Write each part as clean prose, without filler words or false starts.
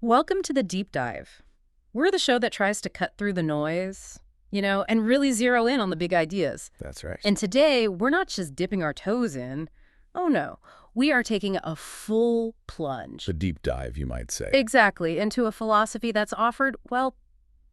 Welcome to the Deep Dive. We're the show that tries to cut through the noise, and really zero in on the big ideas. That's right. And today, we're not just dipping our toes in. Oh no, we are taking a full plunge. The deep dive, you might say. Exactly, into a philosophy that's offered, well,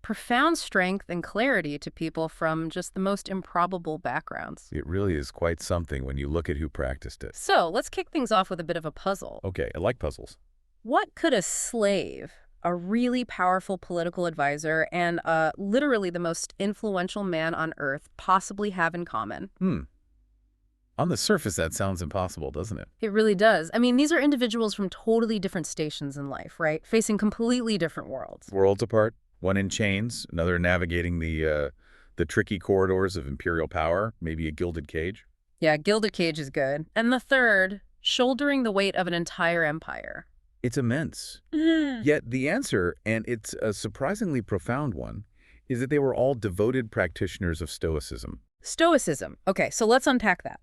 profound strength and clarity to people from just the most improbable backgrounds. It really is quite something when you look at who practiced it. So, let's kick things off with a bit of a puzzle. Okay, I like puzzles. What could a slave, a really powerful political advisor, and literally the most influential man on earth possibly have in common? On the surface, that sounds impossible, doesn't it? It really does. I mean, these are individuals from totally different stations in life, right? Facing completely different worlds. Worlds apart, one in chains, another navigating the tricky corridors of imperial power, maybe a gilded cage. Yeah, gilded cage is good. And the third, shouldering the weight of an entire empire. It's immense. Yet the answer, and it's a surprisingly profound one, is that they were all devoted practitioners of Stoicism. Stoicism. Okay, so let's unpack that.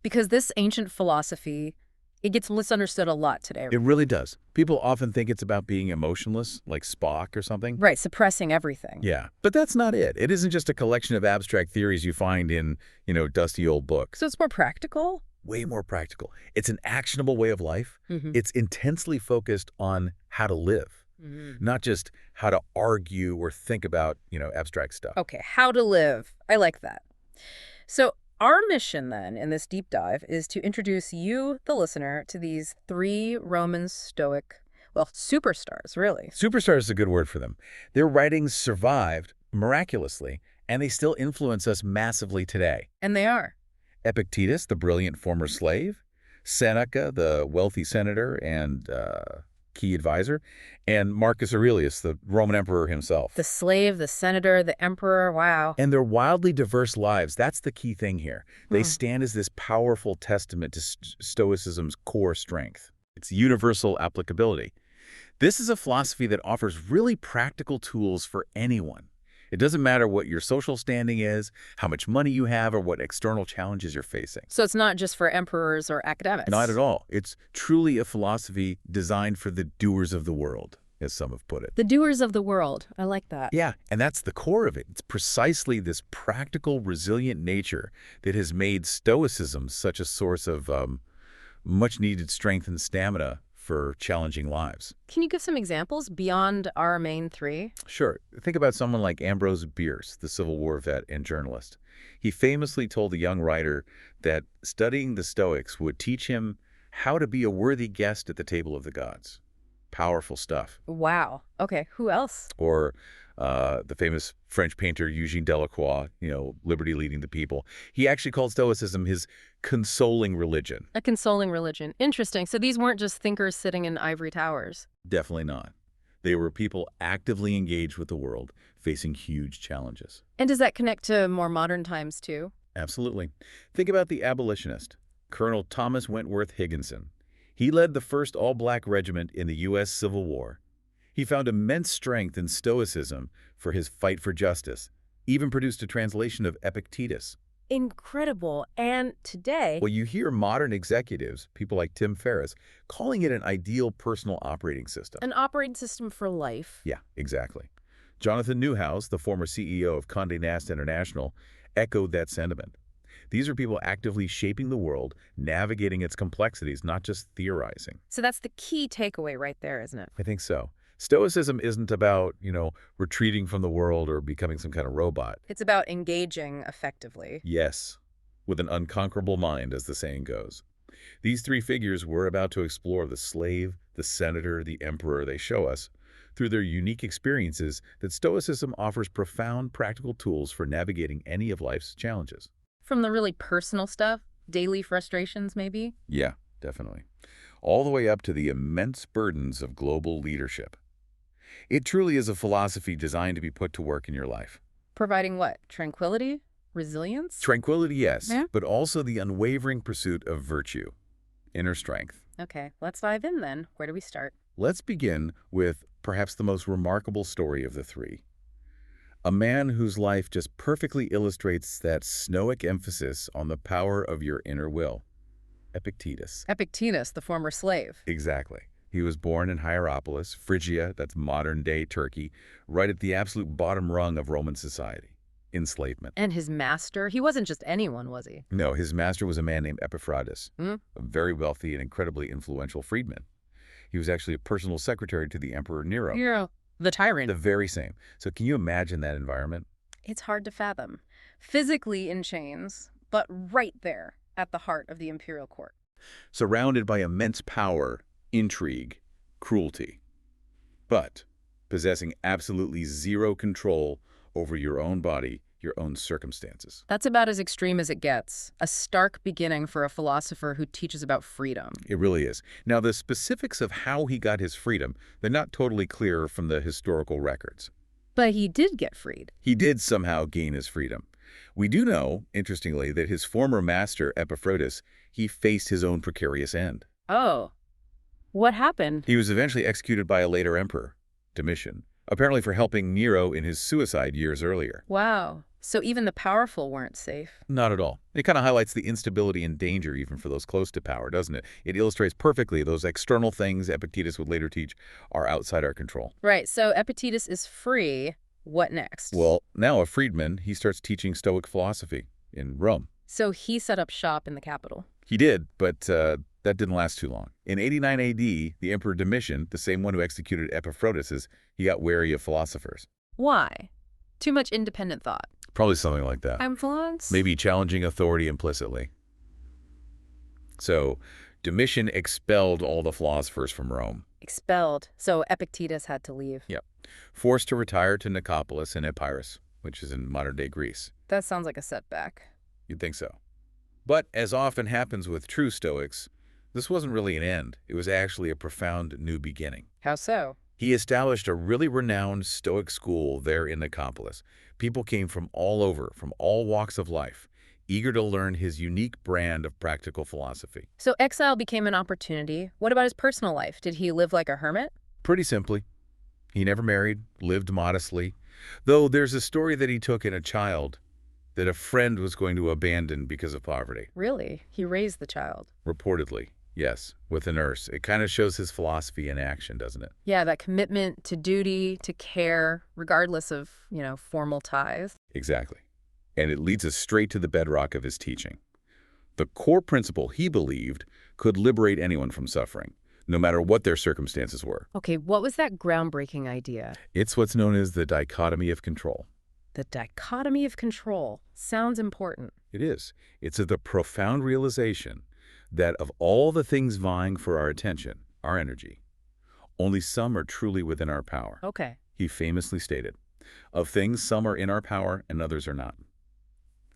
Because this ancient philosophy, it gets misunderstood a lot today. It really does. People often think it's about being emotionless, like Spock or something. Right, suppressing everything. Yeah, but that's not it. It isn't just a collection of abstract theories you find in, dusty old books. So it's more practical? Way more practical. It's an actionable way of life. It's intensely focused on how to live, not just how to argue or think about, abstract stuff. Okay, how to live. I like that. So our mission then in this deep dive is to introduce you, the listener, to these three Roman Stoic, superstars, really. Superstar is a good word for them. Their writings survived miraculously, and they still influence us massively today. And they are. Epictetus, the brilliant former slave, Seneca, the wealthy senator and key advisor, and Marcus Aurelius, the Roman emperor himself. The slave, the senator, the emperor, wow. And their wildly diverse lives, that's the key thing here. They stand as this powerful testament to Stoicism's core strength. It's universal applicability. This is a philosophy that offers really practical tools for anyone. It doesn't matter what your social standing is, how much money you have, or what external challenges you're facing. So it's not just for emperors or academics? Not at all. It's truly a philosophy designed for the doers of the world, as some have put it. The doers of the world. I like that. Yeah, and that's the core of it. It's precisely this practical, resilient nature that has made Stoicism such a source of much-needed strength and stamina for challenging lives. Can you give some examples beyond our main three? Sure. Think about someone like Ambrose Bierce, the Civil War vet and journalist. He famously told a young writer that studying the Stoics would teach him how to be a worthy guest at the table of the gods. Powerful stuff. Wow. Okay, who else? Or the famous French painter Eugene Delacroix, liberty leading the people. He actually called Stoicism his consoling religion. A consoling religion. Interesting. So these weren't just thinkers sitting in ivory towers. Definitely not. They were people actively engaged with the world, facing huge challenges. And does that connect to more modern times, too? Absolutely. Think about the abolitionist, Colonel Thomas Wentworth Higginson. He led the first all-black regiment in the U.S. Civil War. He found immense strength in Stoicism for his fight for justice, even produced a translation of Epictetus. Incredible. And today... Well, you hear modern executives, people like Tim Ferriss, calling it an ideal personal operating system. An operating system for life. Yeah, exactly. Jonathan Newhouse, the former CEO of Condé Nast International, echoed that sentiment. These are people actively shaping the world, navigating its complexities, not just theorizing. So that's the key takeaway right there, isn't it? I think so. Stoicism isn't about, retreating from the world or becoming some kind of robot. It's about engaging effectively. Yes, with an unconquerable mind, as the saying goes. These three figures we're about to explore, the slave, the senator, the emperor, they show us, through their unique experiences, that Stoicism offers profound practical tools for navigating any of life's challenges. From the really personal stuff, daily frustrations maybe? Yeah, definitely. All the way up to the immense burdens of global leadership. It truly is a philosophy designed to be put to work in your life. Providing what? Tranquility? Resilience? Tranquility, yes, Yeah. but also the unwavering pursuit of virtue, inner strength. Okay, let's dive in then. Where do we start? Let's begin with perhaps the most remarkable story of the three. A man whose life just perfectly illustrates that Stoic emphasis on the power of your inner will. Epictetus. Epictetus, the former slave. Exactly. He was born in Hierapolis, Phrygia, that's modern-day Turkey, right at the absolute bottom rung of Roman society. Enslavement. And his master, he wasn't just anyone, was he? No, his master was a man named Epictetus, Hmm? a very wealthy and incredibly influential freedman. He was actually a personal secretary to the Emperor Nero. Nero, the tyrant. The very same. So can you imagine that environment? It's hard to fathom. Physically in chains, but right there at the heart of the imperial court. Surrounded by immense power, intrigue, cruelty, but possessing absolutely zero control over your own body, your own circumstances. That's about as extreme as it gets. A stark beginning for a philosopher who teaches about freedom. It really is. Now, the specifics of how he got his freedom, they're not totally clear from the historical records. But he did get freed. He did somehow gain his freedom. We do know, interestingly, that his former master, Epictetus, he faced his own precarious end. Oh, what happened? He was eventually executed by a later emperor, Domitian, apparently for helping Nero in his suicide years earlier. Wow. So even the powerful weren't safe. Not at all. It kind of highlights the instability and danger even for those close to power, doesn't it? It illustrates perfectly those external things Epictetus would later teach are outside our control. Right, so Epictetus is free. What next? Well, now a freedman, he starts teaching Stoic philosophy in Rome. So he set up shop in the capital. He did, but that didn't last too long. In 89 AD, the Emperor Domitian, the same one who executed Epictetus, he got wary of philosophers. Why? Too much independent thought. Probably something like that. Influence? Maybe challenging authority implicitly. So, Domitian expelled all the philosophers from Rome. Expelled. So Epictetus had to leave. Yep. Forced to retire to Nicopolis in Epirus, which is in modern-day Greece. That sounds like a setback. You'd think so. But as often happens with true Stoics, this wasn't really an end. It was actually a profound new beginning. How so? He established a really renowned Stoic school there in Nicopolis. People came from all over, from all walks of life, eager to learn his unique brand of practical philosophy. So exile became an opportunity. What about his personal life? Did he live like a hermit? Pretty simply, he never married, lived modestly, though there's a story that he took in a child that a friend was going to abandon because of poverty. Really? He raised the child. Reportedly, yes, with a nurse. It kind of shows his philosophy in action, doesn't it? Yeah, that commitment to duty, to care, regardless of, formal ties. Exactly. And it leads us straight to the bedrock of his teaching. The core principle he believed could liberate anyone from suffering, no matter what their circumstances were. Okay, what was that groundbreaking idea? It's what's known as the dichotomy of control. The dichotomy of control. Sounds important. It is. It's the profound realization that of all the things vying for our attention, our energy, only some are truly within our power. Okay. He famously stated, of things some are in our power and others are not.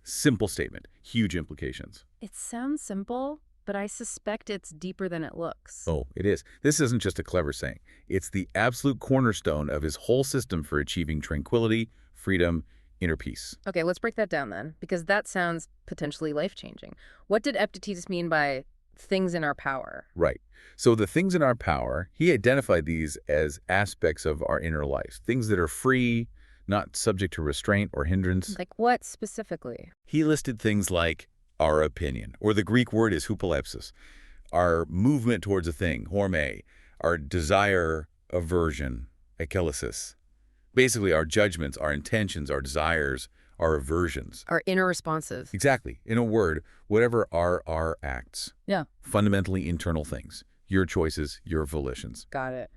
Simple statement, huge implications. It sounds simple, but I suspect it's deeper than it looks. Oh, it is. This isn't just a clever saying. It's the absolute cornerstone of his whole system for achieving tranquility, freedom, inner peace. Okay, let's break that down then, because that sounds potentially life-changing. What did Epictetus mean by things in our power? Right. So the things in our power, he identified these as aspects of our inner life, things that are free, not subject to restraint or hindrance. Like what specifically? He listed things like our opinion, or the Greek word is hupolepsis, our movement towards a thing, horme, our desire, aversion, ekelesis. Basically, our judgments, our intentions, our desires, our aversions. Our inner responses. Exactly. In a word, whatever are our acts. Yeah. Fundamentally internal things. Your choices, your volitions. Got it.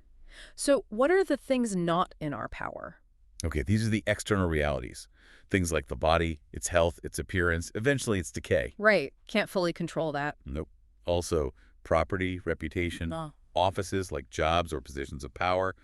So what are the things not in our power? Okay, these are the external realities. Things like the body, its health, its appearance, eventually its decay. Right. Can't fully control that. Nope. Also, property, reputation, offices like jobs or positions of power.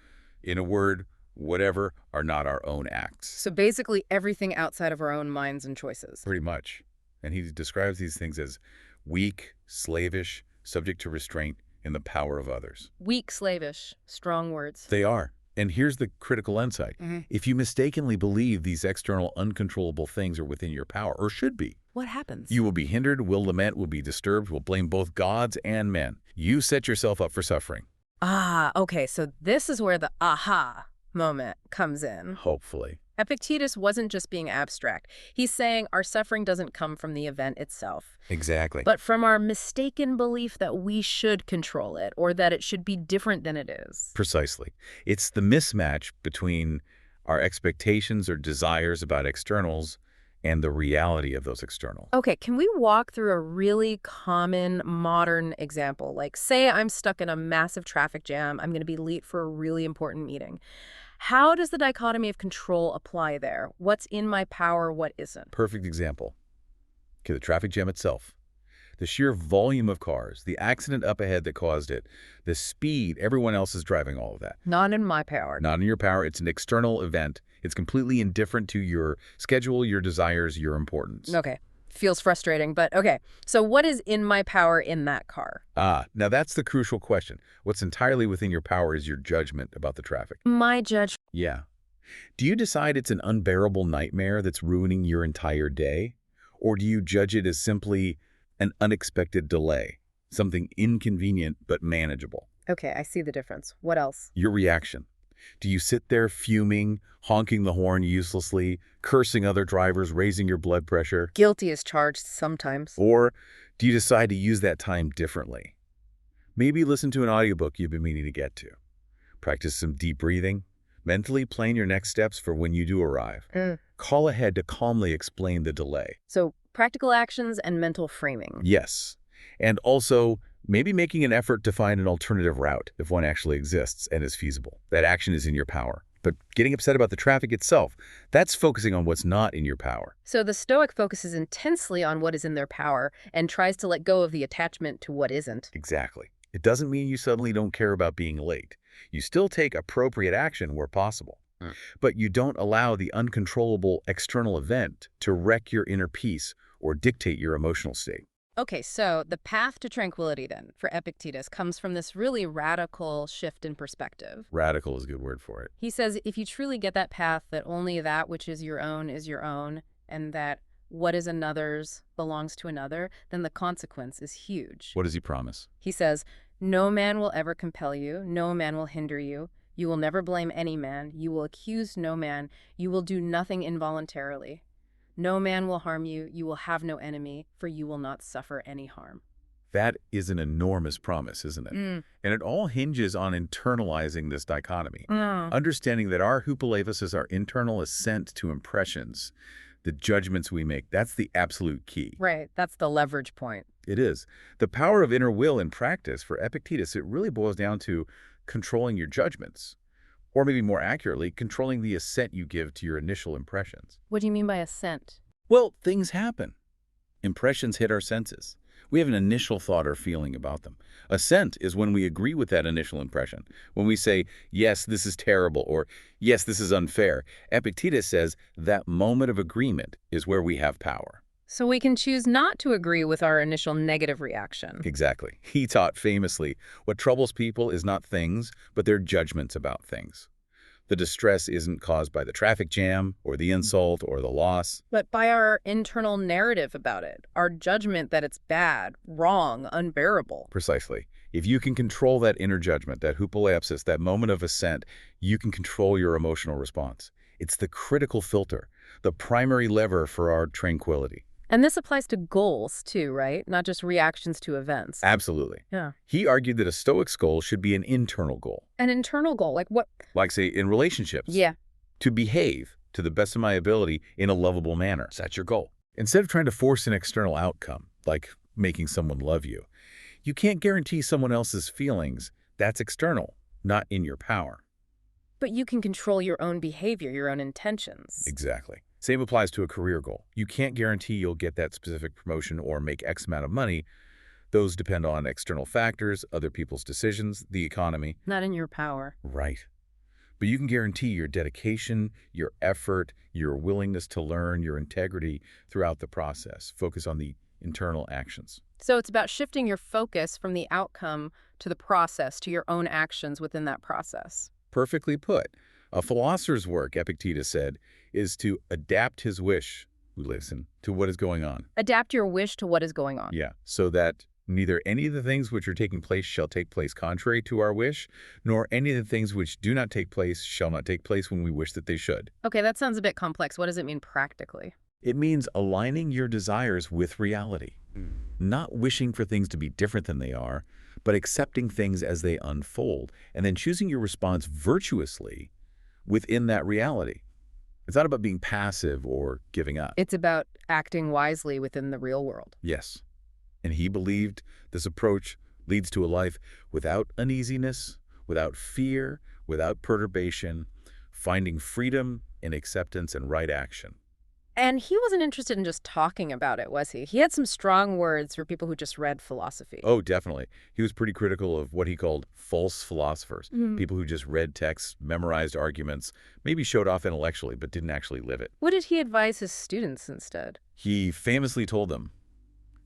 In a word, whatever are not our own acts. So basically everything outside of our own minds and choices. Pretty much. And he describes these things as weak, slavish, subject to restraint in the power of others. Weak, slavish, strong words. They are. And here's the critical insight. If you mistakenly believe these external uncontrollable things are within your power, or should be, What happens? you will be hindered, will lament, will be disturbed, will blame both gods and men. You set yourself up for suffering. Okay, so this is where the aha moment comes in. Hopefully. Epictetus wasn't just being abstract. He's saying our suffering doesn't come from the event itself, Exactly. but from our mistaken belief that we should control it or that it should be different than it is. Precisely. It's the mismatch between our expectations or desires about externals and the reality of those externals. Okay, can we walk through a really common modern example? Like, say I'm stuck in a massive traffic jam. I'm going to be late for a really important meeting. How does the dichotomy of control apply there? What's in my power, what isn't? Perfect example. Okay, the traffic jam itself. The sheer volume of cars, the accident up ahead that caused it, the speed, everyone else is driving all of that. Not in my power. Not in your power. It's an external event. It's completely indifferent to your schedule, your desires, your importance. Okay, feels frustrating, but okay. So what is in my power in that car? Now that's the crucial question. What's entirely within your power is your judgment about the traffic. My judgment. Yeah. Do you decide it's an unbearable nightmare that's ruining your entire day? Or do you judge it as simply an unexpected delay, something inconvenient but manageable? Okay, I see the difference. What else? Your reaction. Do you sit there fuming, honking the horn uselessly, cursing other drivers, raising your blood pressure? Guilty as charged sometimes. Or do you decide to use that time differently? Maybe listen to an audiobook you've been meaning to get to. Practice some deep breathing. Mentally plan your next steps for when you do arrive. Call ahead to calmly explain the delay. So practical actions and mental framing. Yes. And also, maybe making an effort to find an alternative route if one actually exists and is feasible. That action is in your power. But getting upset about the traffic itself, that's focusing on what's not in your power. So the Stoic focuses intensely on what is in their power and tries to let go of the attachment to what isn't. Exactly. It doesn't mean you suddenly don't care about being late. You still take appropriate action where possible. But you don't allow the uncontrollable external event to wreck your inner peace or dictate your emotional state. Okay, so the path to tranquility then, for Epictetus, comes from this really radical shift in perspective. Radical is a good word for it. He says if you truly get that path that only that which is your own, and that what is another's belongs to another, then the consequence is huge. What does he promise? He says, no man will ever compel you, no man will hinder you. You will never blame any man, you will accuse no man, you will do nothing involuntarily. No man will harm you, you will have no enemy, for you will not suffer any harm. That is an enormous promise, isn't it? And it all hinges on internalizing this dichotomy. Understanding that our hypolevis is our internal assent to impressions, the judgments we make. That's the absolute key. Right, that's the leverage point. It is. The power of inner will in practice for Epictetus, it really boils down to controlling your judgments. Or maybe more accurately, controlling the assent you give to your initial impressions. What do you mean by assent? Well, things happen. Impressions hit our senses. We have an initial thought or feeling about them. Assent is when we agree with that initial impression. When we say, yes, this is terrible, or yes, this is unfair. Epictetus says that moment of agreement is where we have power. So we can choose not to agree with our initial negative reaction. Exactly. He taught famously, what troubles people is not things, but their judgments about things. The distress isn't caused by the traffic jam, or the insult, or the loss. But by our internal narrative about it, our judgment that it's bad, wrong, unbearable. Precisely. If you can control that inner judgment, that hypolepsis, that moment of assent, you can control your emotional response. It's the critical filter, the primary lever for our tranquility. And this applies to goals too, right? Not just reactions to events. Absolutely. Yeah. He argued that a Stoic's goal should be an internal goal. An internal goal, like what? Like, say, in relationships. Yeah. To behave to the best of my ability in a lovable manner. That's your goal. Instead of trying to force an external outcome, like making someone love you, you can't guarantee someone else's feelings. That's external, not in your power. But you can control your own behavior, your own intentions. Exactly. Same applies to a career goal. You can't guarantee you'll get that specific promotion or make X amount of money. Those depend on external factors, other people's decisions, the economy. Not in your power. Right. But you can guarantee your dedication, your effort, your willingness to learn, your integrity throughout the process. Focus on the internal actions. So it's about shifting your focus from the outcome to the process, to your own actions within that process. Perfectly put. A philosopher's work, Epictetus said, is to adapt his wish, to what is going on. Adapt your wish to what is going on. Yeah, so that Neither any of the things which are taking place shall take place contrary to our wish, nor any of the things which do not take place shall not take place when we wish that they should. Okay, that sounds a bit complex. What does it mean practically? It means aligning your desires with reality, not wishing for things to be different than they are, but accepting things as they unfold, and then choosing your response virtuously within that reality. It's not about being passive or giving up. It's about acting wisely within the real world. Yes. And he believed this approach leads to a life without uneasiness, without fear, without perturbation, finding freedom in acceptance and right action. And he wasn't interested in just talking about it, was he? He had some strong words for people who just read philosophy. Oh, definitely. He was pretty critical of what he called false philosophers, people who just read texts, memorized arguments, maybe showed off intellectually, but didn't actually live it. What did he advise his students instead? He famously told them,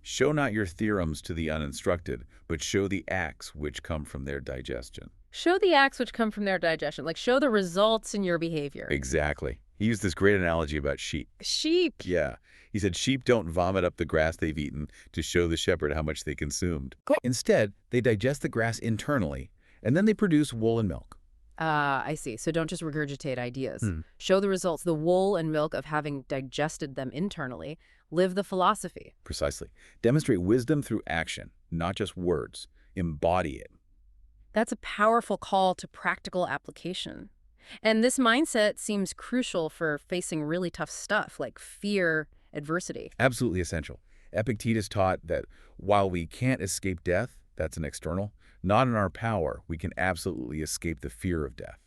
"Show not your theorems to the uninstructed, but show the acts which come from their digestion." Show the acts which come from their digestion, like show the results in your behavior. Exactly. He used this great analogy about sheep. Sheep. Yeah. He said sheep don't vomit up the grass they've eaten to show the shepherd how much they consumed. Instead, they digest the grass internally, and then they produce wool and milk. I see. So don't just regurgitate ideas. Show the results, the wool and milk of having digested them internally. Live the philosophy. Precisely. Demonstrate wisdom through action, not just words. Embody it. That's a powerful call to practical application. And this mindset seems crucial for facing really tough stuff like fear, adversity. Absolutely essential. Epictetus taught that while we can't escape death, that's an external, not in our power, we can absolutely escape the fear of death.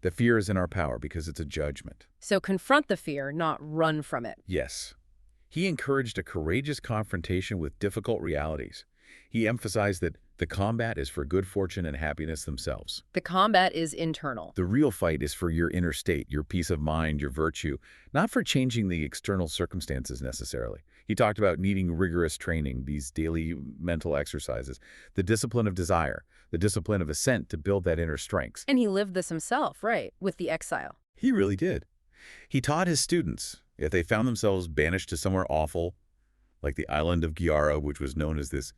The fear is in our power because it's a judgment. So confront the fear, not run from it. Yes. He encouraged a courageous confrontation with difficult realities. He emphasized that the combat is for good fortune and happiness themselves. The combat is internal. The real fight is for your inner state, your peace of mind, your virtue, not for changing the external circumstances necessarily. He talked about needing rigorous training, these daily mental exercises, the discipline of desire, the discipline of assent to build that inner strength. And he lived this himself, right, with the exile. He really did. He taught his students, if they found themselves banished to somewhere awful, like the island of Gyara, which was known as this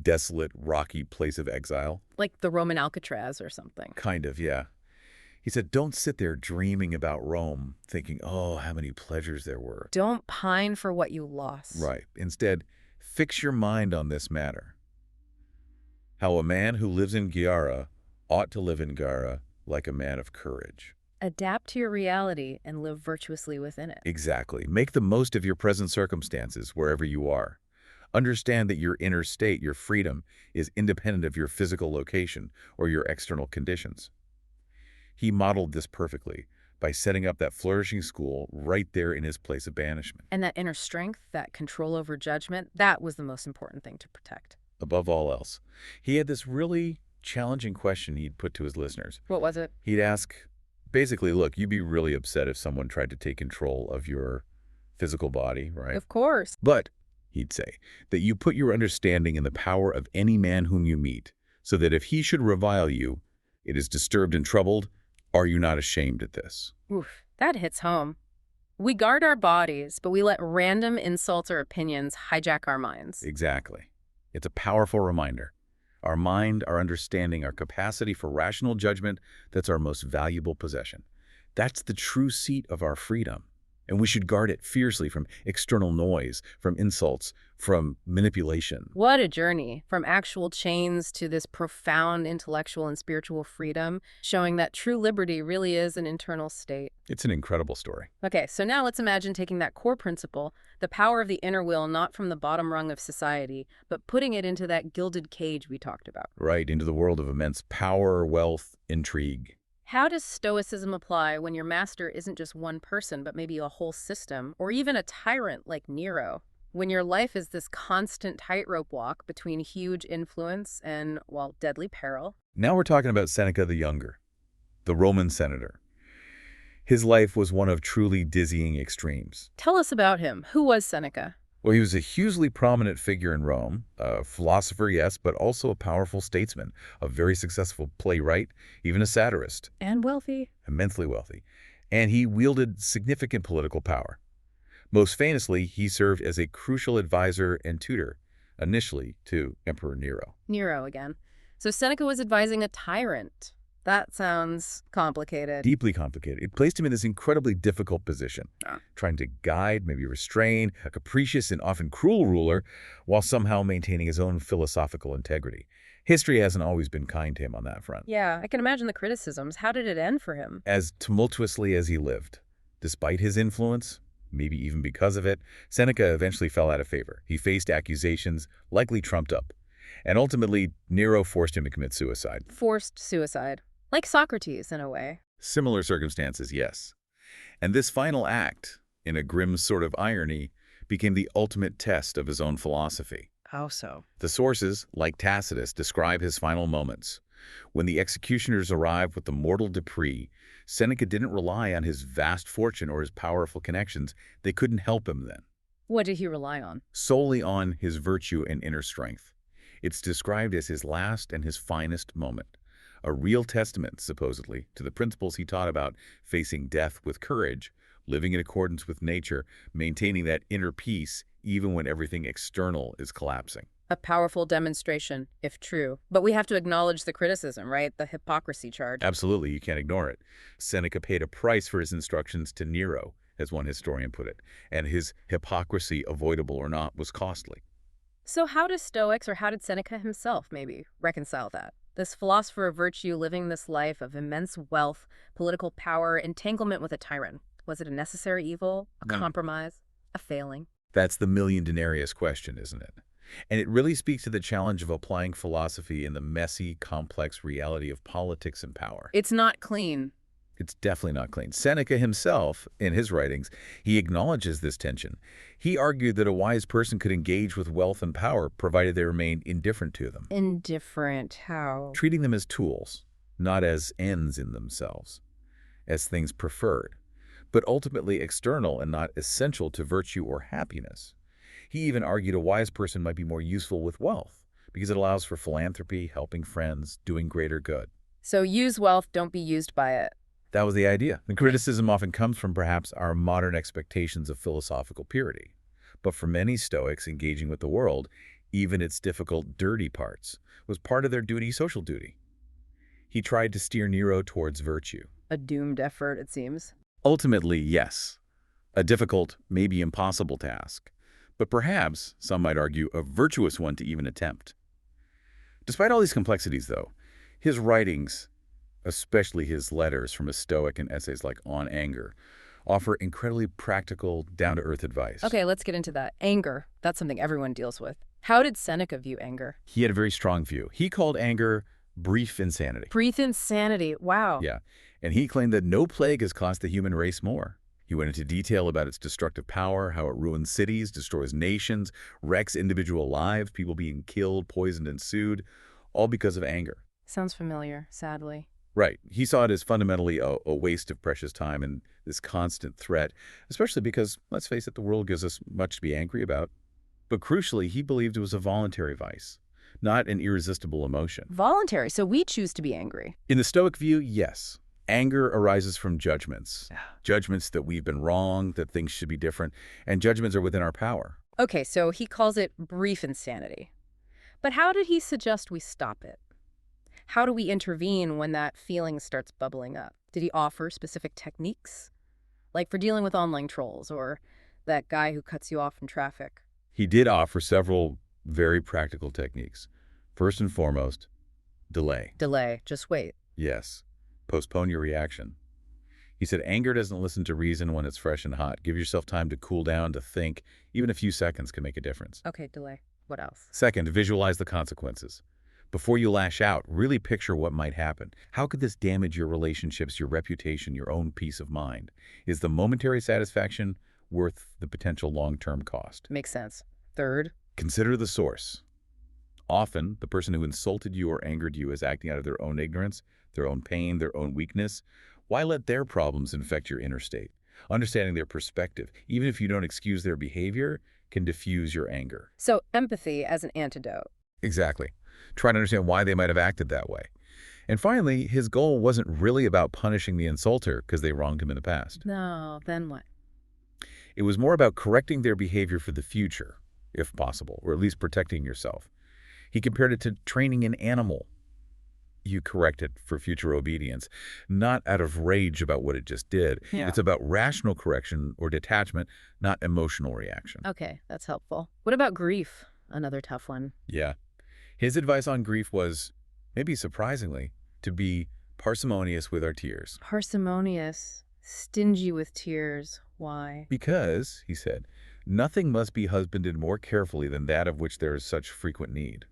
desolate, rocky place of exile. Like the Roman Alcatraz or something. Kind of, yeah. He said, don't sit there dreaming about Rome, thinking, oh, how many pleasures there were. Don't pine for what you lost. Right. Instead, fix your mind on this matter. How a man who lives in Gyara ought to live in Gyara like a man of courage. Adapt to your reality and live virtuously within it. Exactly. Make the most of your present circumstances wherever you are. Understand that your inner state, your freedom, is independent of your physical location or your external conditions. He modeled this perfectly by setting up that flourishing school right there in his place of banishment. And that inner strength, that control over judgment, that was the most important thing to protect. Above all else, he had this really challenging question he'd put to his listeners. What was it? He'd ask, basically, look, you'd be really upset if someone tried to take control of your physical body, right? Of course. But he'd say, that you put your understanding in the power of any man whom you meet, so that if he should revile you, it is disturbed and troubled, are you not ashamed at this? Oof, that hits home. We guard our bodies, but we let random insults or opinions hijack our minds. Exactly. It's a powerful reminder. Our mind, our understanding, our capacity for rational judgment, that's our most valuable possession. That's the true seat of our freedom. And we should guard it fiercely from external noise, from insults, from manipulation. What a journey, from actual chains to this profound intellectual and spiritual freedom, showing that true liberty really is an internal state. It's an incredible story. Okay, so now let's imagine taking that core principle, the power of the inner will, not from the bottom rung of society, but putting it into that gilded cage we talked about. Right, into the world of immense power, wealth, intrigue. How does Stoicism apply when your master isn't just one person, but maybe a whole system, or even a tyrant like Nero? When your life is this constant tightrope walk between huge influence and, well, deadly peril? Now we're talking about Seneca the Younger, the Roman senator. His life was one of truly dizzying extremes. Tell us about him. Who was Seneca? Well, he was a hugely prominent figure in Rome, a philosopher, yes, but also a powerful statesman, a very successful playwright, even a satirist. And wealthy. Immensely wealthy. And he wielded significant political power. Most famously, he served as a crucial advisor and tutor initially to Emperor Nero. Nero again. So Seneca was advising a tyrant. That sounds complicated. Deeply complicated. It placed him in this incredibly difficult position, trying to guide, maybe restrain, a capricious and often cruel ruler while somehow maintaining his own philosophical integrity. History hasn't always been kind to him on that front. Yeah, I can imagine the criticisms. How did it end for him? As tumultuously as he lived. Despite his influence, maybe even because of it, Seneca eventually fell out of favor. He faced accusations, likely trumped up. And ultimately, Nero forced him to commit suicide. Forced suicide. Like Socrates, in a way. Similar circumstances, yes. And this final act, in a grim sort of irony, became the ultimate test of his own philosophy. How so? The sources, like Tacitus, describe his final moments. When the executioners arrived with the mortal decree, Seneca didn't rely on his vast fortune or his powerful connections. They couldn't help him then. What did he rely on? Solely on his virtue and inner strength. It's described as his last and his finest moment. A real testament, supposedly, to the principles he taught about facing death with courage, living in accordance with nature, maintaining that inner peace even when everything external is collapsing. A powerful demonstration, if true. But we have to acknowledge the criticism, right? The hypocrisy charge. Absolutely, you can't ignore it. Seneca paid a price for his instructions to Nero, as one historian put it, and his hypocrisy, avoidable or not, was costly. So how did Stoics, or how did Seneca himself, maybe, reconcile that? This philosopher of virtue living this life of immense wealth, political power, entanglement with a tyrant. Was it a necessary evil, a compromise, a failing? That's the million denarius question, isn't it? And it really speaks to the challenge of applying philosophy in the messy, complex reality of politics and power. It's not clean. It's definitely not clean. Seneca himself, in his writings, he acknowledges this tension. He argued that a wise person could engage with wealth and power, provided they remained indifferent to them. Indifferent, how? Treating them as tools, not as ends in themselves, as things preferred, but ultimately external and not essential to virtue or happiness. He even argued a wise person might be more useful with wealth, because it allows for philanthropy, helping friends, doing greater good. So use wealth, don't be used by it. That was the idea. The criticism often comes from perhaps our modern expectations of philosophical purity. But for many Stoics engaging with the world, even its difficult, dirty parts, was part of their social duty. He tried to steer Nero towards virtue. A doomed effort, it seems. Ultimately, yes. A difficult, maybe impossible task. But perhaps, some might argue, a virtuous one to even attempt. Despite all these complexities, though, his writings, especially his letters from a Stoic and essays like On Anger, offer incredibly practical, down-to-earth advice. Okay, let's get into that. Anger, that's something everyone deals with. How did Seneca view anger? He had a very strong view. He called anger brief insanity. Brief insanity, wow. Yeah, and he claimed that no plague has cost the human race more. He went into detail about its destructive power, how it ruins cities, destroys nations, wrecks individual lives, people being killed, poisoned, and sued, all because of anger. Sounds familiar, sadly. Right. He saw it as fundamentally a waste of precious time and this constant threat, especially because, let's face it, the world gives us much to be angry about. But crucially, he believed it was a voluntary vice, not an irresistible emotion. Voluntary, so we choose to be angry. In the Stoic view, yes. Anger arises from judgments. Judgments that we've been wrong, that things should be different, and judgments are within our power. Okay, so he calls it brief insanity. But how did he suggest we stop it? How do we intervene when that feeling starts bubbling up? Did he offer specific techniques? Like for dealing with online trolls or that guy who cuts you off in traffic? He did offer several very practical techniques. First and foremost, delay. Delay, just wait. Yes. Postpone your reaction. He said anger doesn't listen to reason when it's fresh and hot. Give yourself time to cool down, to think. Even a few seconds can make a difference. Okay, delay. What else? Second, visualize the consequences. Before you lash out, really picture what might happen. How could this damage your relationships, your reputation, your own peace of mind? Is the momentary satisfaction worth the potential long-term cost? Makes sense. Third, consider the source. Often, the person who insulted you or angered you is acting out of their own ignorance, their own pain, their own weakness. Why let their problems infect your inner state? Understanding their perspective, even if you don't excuse their behavior, can diffuse your anger. So empathy as an antidote. Exactly. Try to understand why they might have acted that way. And finally, his goal wasn't really about punishing the insulter because they wronged him in the past. No, then what? It was more about correcting their behavior for the future. if possible, or at least protecting yourself. He compared it to training an animal. You correct it for future obedience, not out of rage about what it just did. Yeah. It's about rational correction or detachment, not emotional reaction. Okay, that's helpful. What about grief? Another tough one. Yeah. His advice on grief was, maybe surprisingly, to be parsimonious with our tears. Parsimonious, stingy with tears. Why? Because, he said, nothing must be husbanded more carefully than that of which there is such frequent need.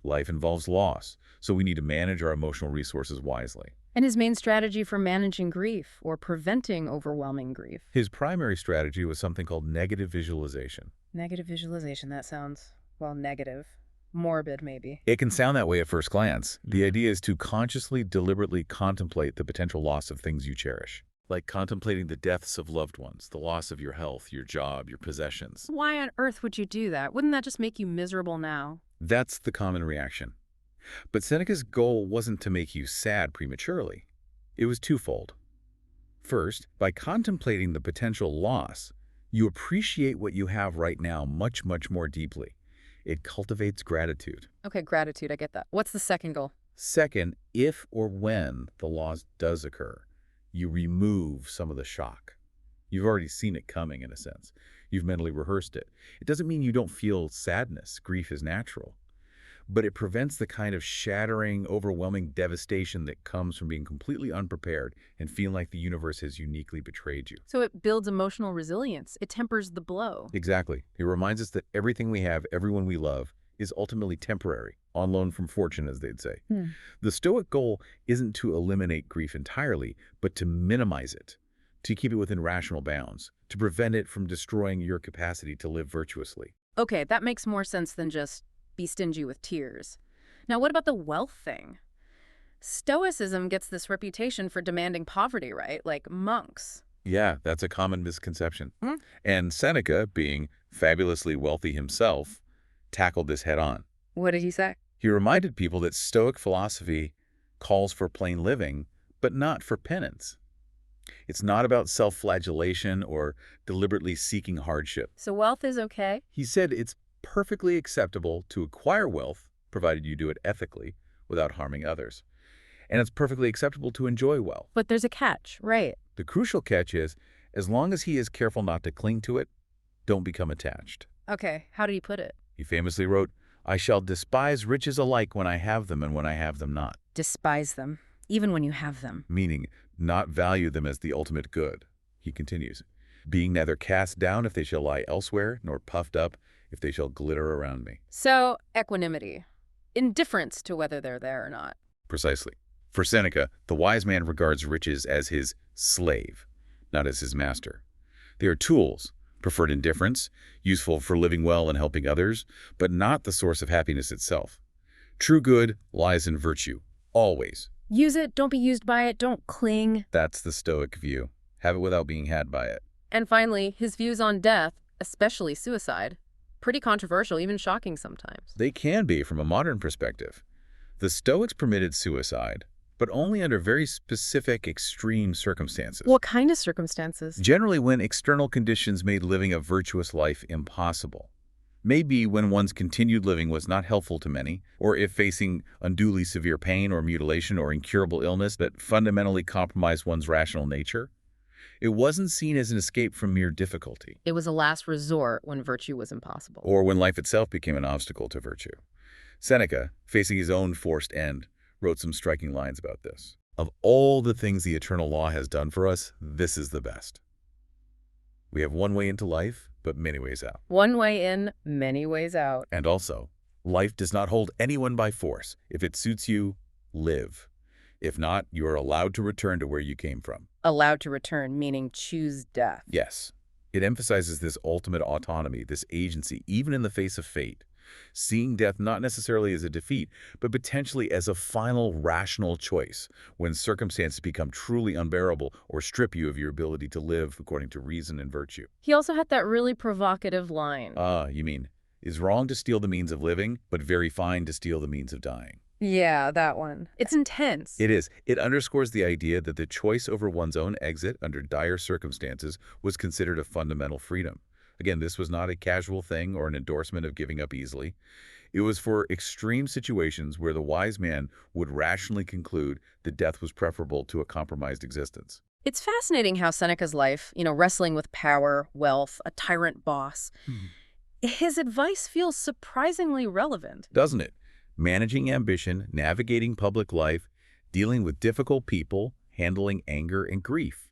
Life involves loss, so we need to manage our emotional resources wisely. And his main strategy for managing grief or preventing overwhelming grief? His primary strategy was something called negative visualization. Negative visualization, that sounds, well, negative. Morbid, maybe. It can sound that way at first glance. The idea is to consciously, deliberately contemplate the potential loss of things you cherish. Like contemplating the deaths of loved ones, the loss of your health, your job, your possessions. Why on earth would you do that? Wouldn't that just make you miserable now? That's the common reaction. But Seneca's goal wasn't to make you sad prematurely. It was twofold. First, by contemplating the potential loss, you appreciate what you have right now much, much more deeply. It cultivates gratitude. Okay, gratitude, I get that. What's the second goal? Second, if or when the loss does occur, you remove some of the shock. You've already seen it coming, in a sense. You've mentally rehearsed it. It doesn't mean you don't feel sadness. Grief is natural. But it prevents the kind of shattering, overwhelming devastation that comes from being completely unprepared and feeling like the universe has uniquely betrayed you. So it builds emotional resilience. It tempers the blow. Exactly. It reminds us that everything we have, everyone we love, is ultimately temporary, on loan from fortune, as they'd say. The Stoic goal isn't to eliminate grief entirely, but to minimize it, to keep it within rational bounds, to prevent it from destroying your capacity to live virtuously. Okay, that makes more sense than just be stingy with tears. Now, what about the wealth thing? Stoicism gets this reputation for demanding poverty, right? Like monks. Yeah, that's a common misconception. And Seneca, being fabulously wealthy himself, tackled this head-on. What did he say? He reminded people that Stoic philosophy calls for plain living, but not for penance. It's not about self-flagellation or deliberately seeking hardship. So wealth is okay? He said it's perfectly acceptable to acquire wealth, provided you do it ethically, without harming others. And it's perfectly acceptable to enjoy wealth. But there's a catch, right? The crucial catch is, as long as he is careful not to cling to it, don't become attached. Okay, how did he put it? He famously wrote, "I shall despise riches alike when I have them and when I have them not." Despise them, even when you have them. Meaning, not value them as the ultimate good. He continues, "Being neither cast down if they shall lie elsewhere, nor puffed up if they shall glitter around me." So, equanimity. Indifference to whether they're there or not. Precisely. For Seneca, the wise man regards riches as his slave, not as his master. They are tools, preferred indifference, useful for living well and helping others, but not the source of happiness itself. True good lies in virtue, always. Use it, don't be used by it, don't cling. That's the Stoic view. Have it without being had by it. And finally, his views on death, especially suicide. Pretty controversial, even shocking sometimes. They can be from a modern perspective. The Stoics permitted suicide, but only under very specific, extreme circumstances. What kind of circumstances? Generally when external conditions made living a virtuous life impossible. Maybe when one's continued living was not helpful to many, or if facing unduly severe pain or mutilation or incurable illness that fundamentally compromised one's rational nature. It wasn't seen as an escape from mere difficulty. It was a last resort when virtue was impossible. Or when life itself became an obstacle to virtue. Seneca, facing his own forced end, wrote some striking lines about this. "Of all the things the eternal law has done for us, this is the best. We have one way into life, but many ways out. One way in, many ways out." And also, life does not hold anyone by force. If it suits you, live. If not, you are allowed to return to where you came from." Allowed to return, meaning choose death. Yes. It emphasizes this ultimate autonomy, this agency, even in the face of fate. Seeing death not necessarily as a defeat, but potentially as a final rational choice when circumstances become truly unbearable or strip you of your ability to live according to reason and virtue. He also had that really provocative line. You mean, "Is wrong to steal the means of living, but very fine to steal the means of dying." Yeah, that one. It's intense. It is. It underscores the idea that the choice over one's own exit under dire circumstances was considered a fundamental freedom, Again, this was not a casual thing or an endorsement of giving up easily. It was for extreme situations where the wise man would rationally conclude that death was preferable to a compromised existence. It's fascinating how Seneca's life, wrestling with power, wealth, a tyrant boss, his advice feels surprisingly relevant. Doesn't it? Managing ambition, navigating public life, dealing with difficult people, handling anger and grief.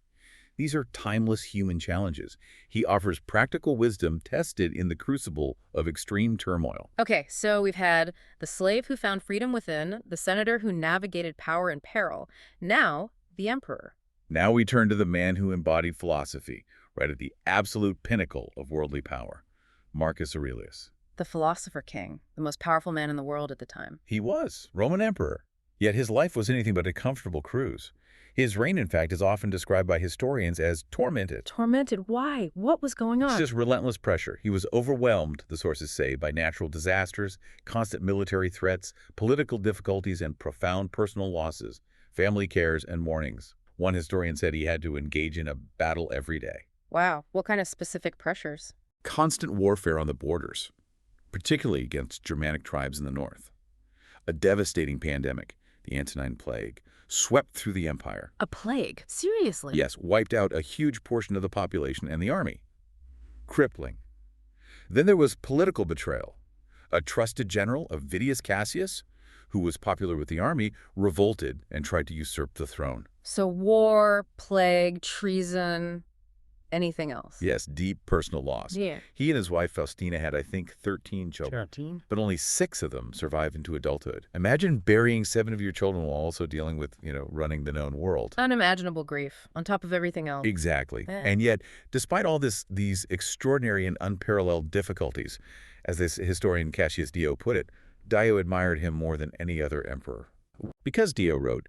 These are timeless human challenges. He offers practical wisdom tested in the crucible of extreme turmoil. Okay, so we've had the slave who found freedom within, the senator who navigated power and peril, now the emperor. Now we turn to the man who embodied philosophy, right at the absolute pinnacle of worldly power, Marcus Aurelius. The philosopher king, the most powerful man in the world at the time. He was Roman emperor, yet his life was anything but a comfortable cruise. His reign, in fact, is often described by historians as tormented. Tormented? Why? What was going on? It's just relentless pressure. He was overwhelmed, the sources say, by natural disasters, constant military threats, political difficulties, and profound personal losses, family cares, and mournings. One historian said he had to engage in a battle every day. Wow. What kind of specific pressures? Constant warfare on the borders, particularly against Germanic tribes in the north. A devastating pandemic, the Antonine Plague, swept through the empire. A plague? Seriously? Yes, wiped out a huge portion of the population and the army. Crippling. Then there was political betrayal. A trusted general, Avidius Cassius, who was popular with the army, revolted and tried to usurp the throne. So war, plague, treason, anything else? Yes, deep personal loss. Yeah. He and his wife Faustina had, I think, 13 children. 13? But only 6 of them survived into adulthood. Imagine burying 7 of your children while also dealing with, running the known world. Unimaginable grief, on top of everything else. Exactly. Yeah. And yet, despite all these extraordinary and unparalleled difficulties, as this historian Cassius Dio put it, Dio admired him more than any other emperor. Because, Dio wrote,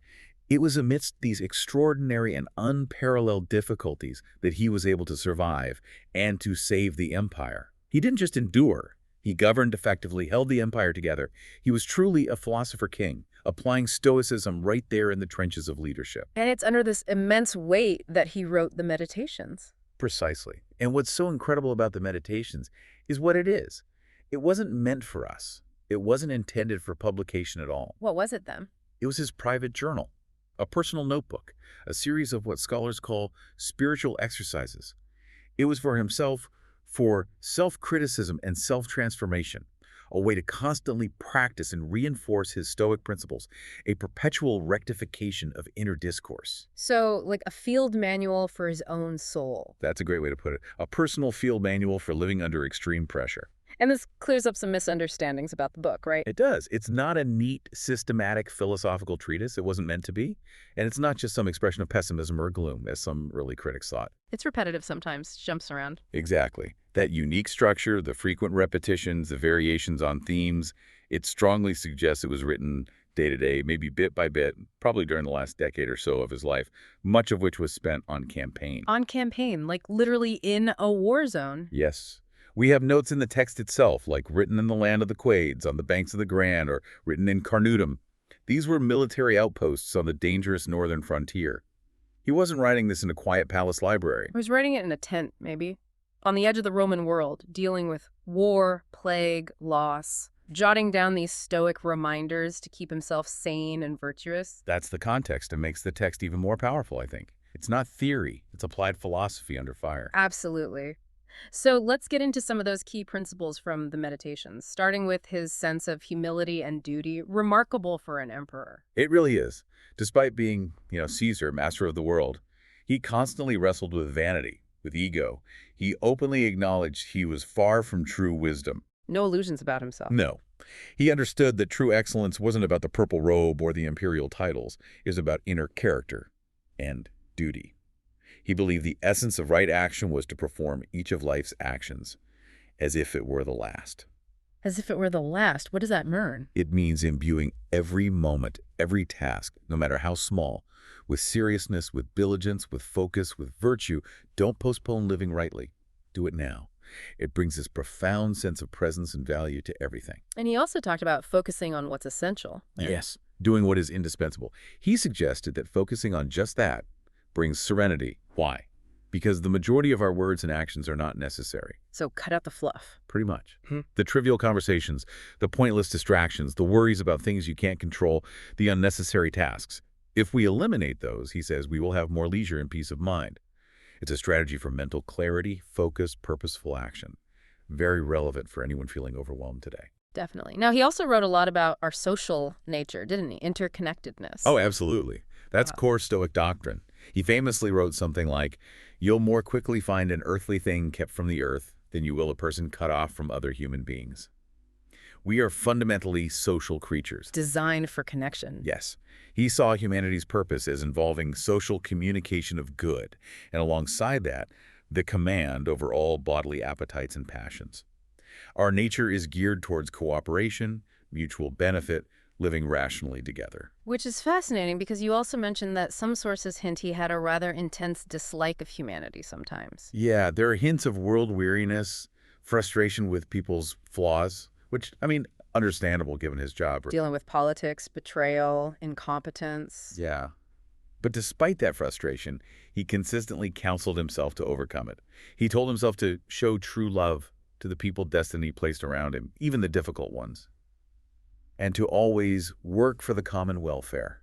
it was amidst these extraordinary and unparalleled difficulties that he was able to survive and to save the empire. He didn't just endure. He governed effectively, held the empire together. He was truly a philosopher king, applying Stoicism right there in the trenches of leadership. And it's under this immense weight that he wrote the Meditations. Precisely. And what's so incredible about the Meditations is what it is. It wasn't meant for us. It wasn't intended for publication at all. What was it then? It was his private journal, a personal notebook, a series of what scholars call spiritual exercises. It was for himself, for self-criticism and self-transformation, a way to constantly practice and reinforce his Stoic principles, a perpetual rectification of inner discourse. So, like a field manual for his own soul. That's a great way to put it. A personal field manual for living under extreme pressure. And this clears up some misunderstandings about the book, right? It does. It's not a neat, systematic, philosophical treatise. It wasn't meant to be. And it's not just some expression of pessimism or gloom, as some early critics thought. It's repetitive sometimes, jumps around. Exactly. That unique structure, the frequent repetitions, the variations on themes, it strongly suggests it was written day to day, maybe bit by bit, probably during the last decade or so of his life, much of which was spent on campaign. On campaign, like literally in a war zone. Yes. We have notes in the text itself, like written in the land of the Quades, on the banks of the Grand, or written in Carnuntum. These were military outposts on the dangerous northern frontier. He wasn't writing this in a quiet palace library. He was writing it in a tent, maybe. On the edge of the Roman world, dealing with war, plague, loss, jotting down these Stoic reminders to keep himself sane and virtuous. That's the context and makes the text even more powerful, I think. It's not theory, it's applied philosophy under fire. Absolutely. So let's get into some of those key principles from the Meditations, starting with his sense of humility and duty, remarkable for an emperor. It really is. Despite being, Caesar, master of the world, he constantly wrestled with vanity, with ego. He openly acknowledged he was far from true wisdom. No illusions about himself. No. He understood that true excellence wasn't about the purple robe or the imperial titles. It was about inner character and duty. He believed the essence of right action was to perform each of life's actions as if it were the last. As if it were the last. What does that mean? It means imbuing every moment, every task, no matter how small, with seriousness, with diligence, with focus, with virtue. Don't postpone living rightly. Do it now. It brings this profound sense of presence and value to everything. And he also talked about focusing on what's essential. Yes, doing what is indispensable. He suggested that focusing on just that brings serenity. Why? because the majority of our words and actions are not necessary. So cut out the fluff. Pretty much. Hmm. The trivial conversations, the pointless distractions, the worries about things you can't control, the unnecessary tasks. If we eliminate those, he says, we will have more leisure and peace of mind. It's a strategy for mental clarity, focus, purposeful action. Very relevant for anyone feeling overwhelmed today. Definitely. Now, he also wrote a lot about our social nature, didn't he? Interconnectedness. Oh, absolutely. That's core Stoic doctrine. He famously wrote something like, "You'll more quickly find an earthly thing kept from the earth than you will a person cut off from other human beings." We are fundamentally social creatures. Designed for connection. Yes. He saw humanity's purpose as involving social communication of good, and alongside that, the command over all bodily appetites and passions. Our nature is geared towards cooperation, mutual benefit, living rationally together. Which is fascinating because you also mentioned that some sources hint he had a rather intense dislike of humanity sometimes. Yeah, there are hints of world weariness, frustration with people's flaws, which, I mean, understandable given his job. Dealing with politics, betrayal, incompetence. Yeah. But despite that frustration, he consistently counseled himself to overcome it. He told himself to show true love to the people destiny placed around him, even the difficult ones, and to always work for the common welfare.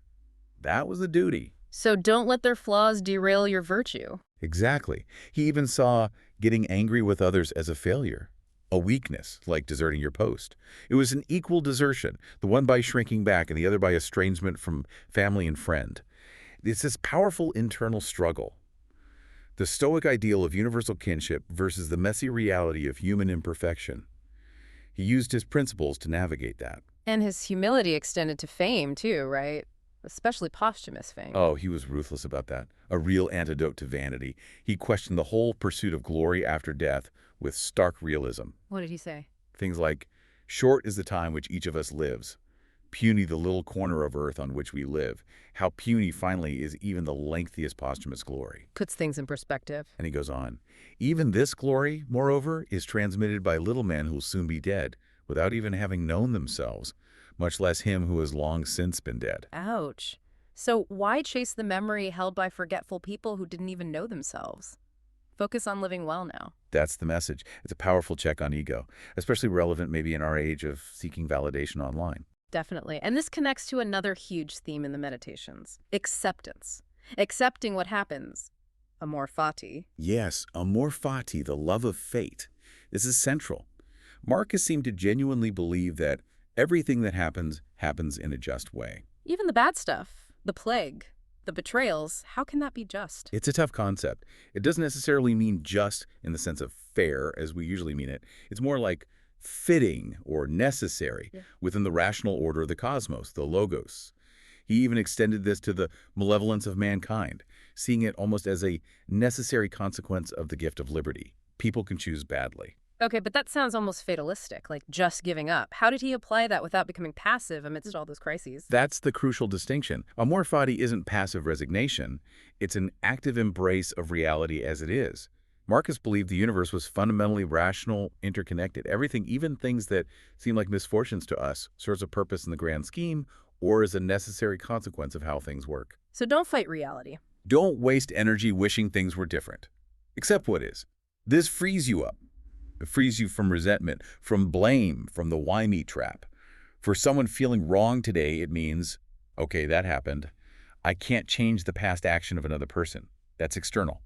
That was the duty. So don't let their flaws derail your virtue. Exactly. He even saw getting angry with others as a failure, a weakness, like deserting your post. It was an equal desertion, the one by shrinking back and the other by estrangement from family and friend. It's this powerful internal struggle. The Stoic ideal of universal kinship versus the messy reality of human imperfection. He used his principles to navigate that. And his humility extended to fame, too, right? Especially posthumous fame. Oh, he was ruthless about that. A real antidote to vanity. He questioned the whole pursuit of glory after death with stark realism. What did he say? Things like, "Short is the time which each of us lives. Puny the little corner of earth on which we live. How puny, finally, is even the lengthiest posthumous glory." Puts things in perspective. And he goes on, "Even this glory, moreover, is transmitted by little men who will soon be dead, without even having known themselves, much less him who has long since been dead." Ouch. So why chase the memory held by forgetful people who didn't even know themselves? Focus on living well now. That's the message. It's a powerful check on ego, especially relevant maybe in our age of seeking validation online. Definitely. And this connects to another huge theme in the Meditations. Acceptance. Accepting what happens. Amor fati. Yes, amor fati, the love of fate. This is central. Marcus seemed to genuinely believe that everything that happens, happens in a just way. Even the bad stuff, the plague, the betrayals, how can that be just? It's a tough concept. It doesn't necessarily mean just in the sense of fair as we usually mean it. It's more like fitting or necessary within the rational order of the cosmos, the logos. He even extended this to the malevolence of mankind, seeing it almost as a necessary consequence of the gift of liberty. People can choose badly. Okay, but that sounds almost fatalistic, like just giving up. How did he apply that without becoming passive amidst all those crises? That's the crucial distinction. Amor fati isn't passive resignation. It's an active embrace of reality as it is. Marcus believed the universe was fundamentally rational, interconnected. Everything, even things that seem like misfortunes to us, serves a purpose in the grand scheme or is a necessary consequence of how things work. So don't fight reality. Don't waste energy wishing things were different. Accept what is. This frees you up. It frees you from resentment, from blame, from the why me trap. For someone feeling wrong today, it means, okay, that happened. I can't change the past action of another person. That's external.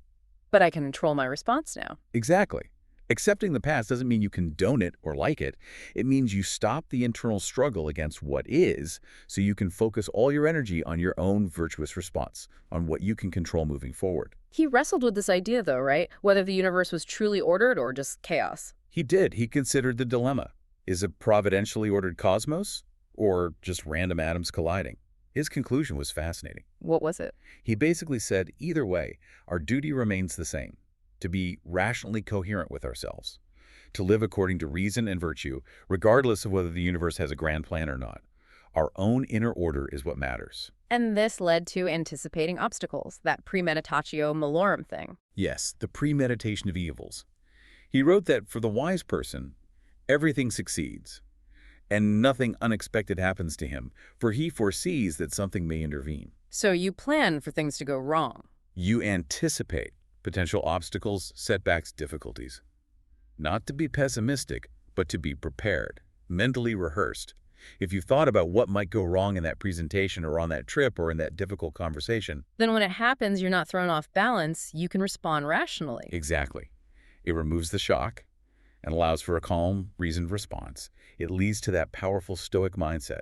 But I can control my response now. Exactly. Accepting the past doesn't mean you condone it or like it. It means you stop the internal struggle against what is so you can focus all your energy on your own virtuous response, on what you can control moving forward. He wrestled with this idea, though, right? Whether the universe was truly ordered or just chaos. He did. He considered the dilemma. Is it providentially ordered cosmos or just random atoms colliding? His conclusion was fascinating. What was it? He basically said, either way, our duty remains the same, to be rationally coherent with ourselves, to live according to reason and virtue, regardless of whether the universe has a grand plan or not. Our own inner order is what matters. And this led to anticipating obstacles, that premeditatio malorum thing. Yes, the premeditation of evils. He wrote that for the wise person, everything succeeds, and nothing unexpected happens to him, for he foresees that something may intervene. So you plan for things to go wrong. You anticipate. potential obstacles, setbacks, difficulties. Not to be pessimistic, but to be prepared, mentally rehearsed. If you've thought about what might go wrong in that presentation or on that trip or in that difficult conversation. Then when it happens, you're not thrown off balance, you can respond rationally. Exactly. It removes the shock and allows for a calm, reasoned response. It leads to that powerful Stoic mindset.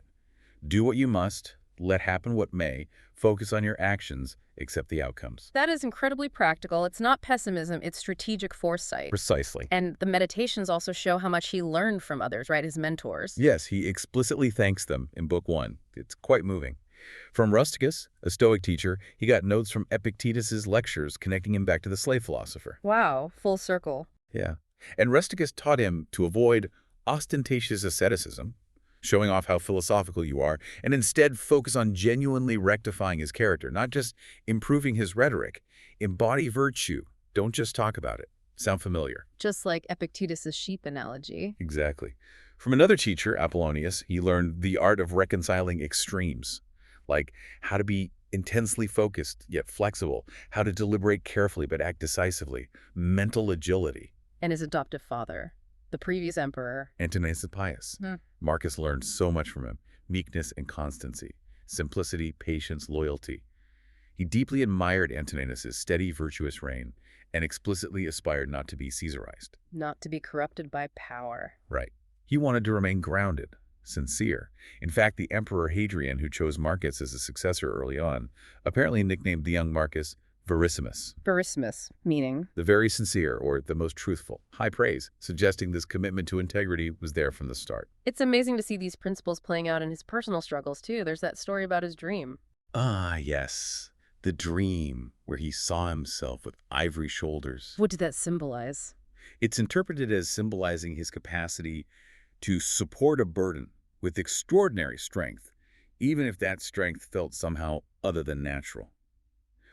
Do what you must, let happen what may, focus on your actions, accept the outcomes. That is incredibly practical. It's not pessimism, it's strategic foresight. Precisely. And the meditations also show how much he learned from others, right? His mentors. Yes, he explicitly thanks them in Book 1. It's quite moving. From Rusticus, a Stoic teacher, he got notes from Epictetus's lectures connecting him back to the slave philosopher. Wow, full circle. Yeah. And Rusticus taught him to avoid ostentatious asceticism, showing off how philosophical you are, and instead focus on genuinely rectifying his character, not just improving his rhetoric. Embody virtue. Don't just talk about it. Sound familiar? Just like Epictetus' sheep analogy. Exactly. From another teacher, Apollonius, he learned the art of reconciling extremes, like how to be intensely focused yet flexible, how to deliberate carefully but act decisively, mental agility. And his adoptive father, the previous emperor. Antoninus Pius. Marcus learned so much from him: meekness and constancy, simplicity, patience, loyalty. He deeply admired Antoninus's steady, virtuous reign and explicitly aspired not to be Caesarized. Not to be corrupted by power. Right. He wanted to remain grounded, sincere. In fact, the Emperor Hadrian, who chose Marcus as a successor early on, apparently nicknamed the young Marcus Verissimus. Verissimus, meaning? The very sincere, or the most truthful. High praise, suggesting this commitment to integrity was there from the start. It's amazing to see these principles playing out in his personal struggles, too. There's that story about his dream. Ah, yes. The dream, where he saw himself with ivory shoulders. What did that symbolize? It's interpreted as symbolizing his capacity to support a burden with extraordinary strength, even if that strength felt somehow other than natural.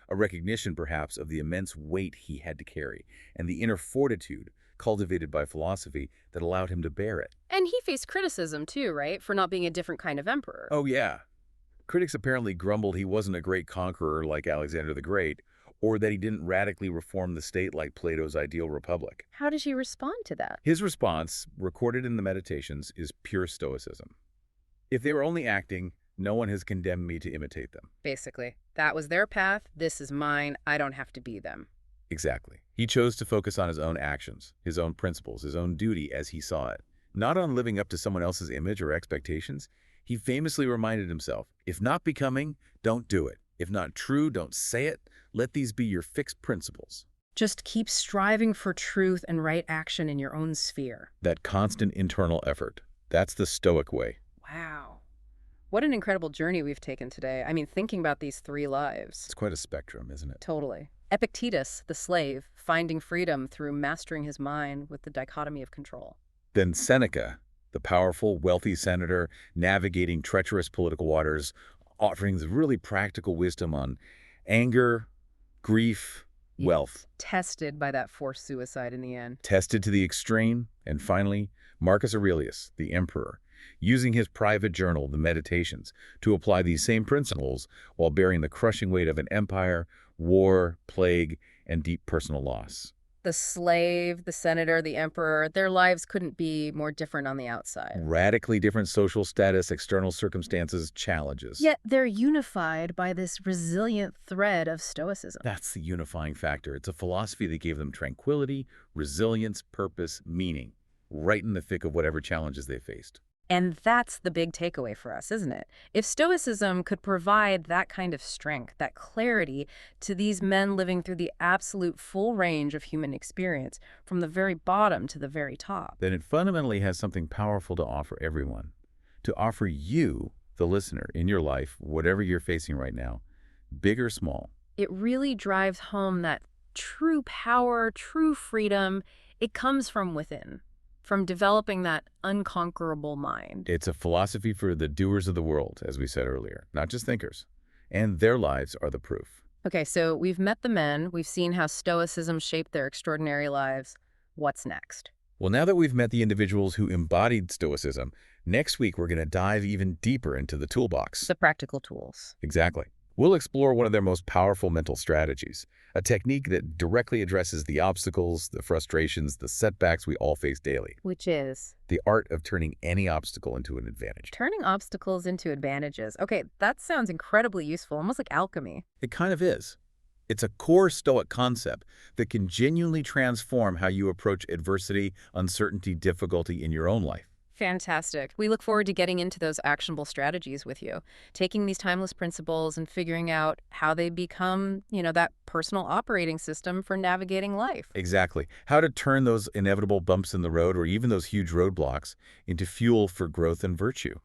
A recognition, perhaps, of the immense weight he had to carry and the inner fortitude cultivated by philosophy that allowed him to bear it. And he faced criticism, too, right? For not being a different kind of emperor. Oh, yeah. Critics apparently grumbled he wasn't a great conqueror like Alexander the Great, or that he didn't radically reform the state like Plato's ideal republic. How did he respond to that? His response, recorded in the Meditations, is pure Stoicism. If they were only acting, no one has condemned me to imitate them. Basically, that was their path, this is mine, I don't have to be them. Exactly. He chose to focus on his own actions, his own principles, his own duty as he saw it, not on living up to someone else's image or expectations. He famously reminded himself, if not becoming, don't do it. If not true, don't say it. Let these be your fixed principles. Just keep striving for truth and right action in your own sphere. That constant internal effort. That's the Stoic way. Wow. What an incredible journey we've taken today. I mean, thinking about these 3 lives. It's quite a spectrum, isn't it? Totally. Epictetus, the slave, finding freedom through mastering his mind with the dichotomy of control. Then Seneca, the powerful, wealthy senator navigating treacherous political waters, offering really practical wisdom on anger, grief, wealth. Tested by that forced suicide in the end. Tested to the extreme. And finally, Marcus Aurelius, the emperor, using his private journal, the Meditations, to apply these same principles while bearing the crushing weight of an empire, war, plague, and deep personal loss. The slave, the senator, the emperor, their lives couldn't be more different on the outside. Radically different social status, external circumstances, challenges. Yet they're unified by this resilient thread of Stoicism. That's the unifying factor. It's a philosophy that gave them tranquility, resilience, purpose, meaning, right in the thick of whatever challenges they faced. And that's the big takeaway for us, isn't it? If Stoicism could provide that kind of strength, that clarity to these men living through the absolute full range of human experience, from the very bottom to the very top, then it fundamentally has something powerful to offer everyone. To offer you, the listener, in your life, whatever you're facing right now, big or small. It really drives home that true power, true freedom, it comes from within. From developing that unconquerable mind. It's a philosophy for the doers of the world, as we said earlier, not just thinkers. And their lives are the proof. Okay, so we've met the men. We've seen how Stoicism shaped their extraordinary lives. What's next? Well, now that we've met the individuals who embodied Stoicism, next week we're going to dive even deeper into the toolbox. The practical tools. Exactly. We'll explore one of their most powerful mental strategies, a technique that directly addresses the obstacles, the frustrations, the setbacks we all face daily. Which is The art of turning any obstacle into an advantage. turning obstacles into advantages. Okay, that sounds incredibly useful, almost like alchemy. It kind of is. It's a core Stoic concept that can genuinely transform how you approach adversity, uncertainty, difficulty in your own life. Fantastic. We look forward to getting into those actionable strategies with you, taking these timeless principles and figuring out how they become, that personal operating system for navigating life. Exactly. How to turn those inevitable bumps in the road or even those huge roadblocks into fuel for growth and virtue.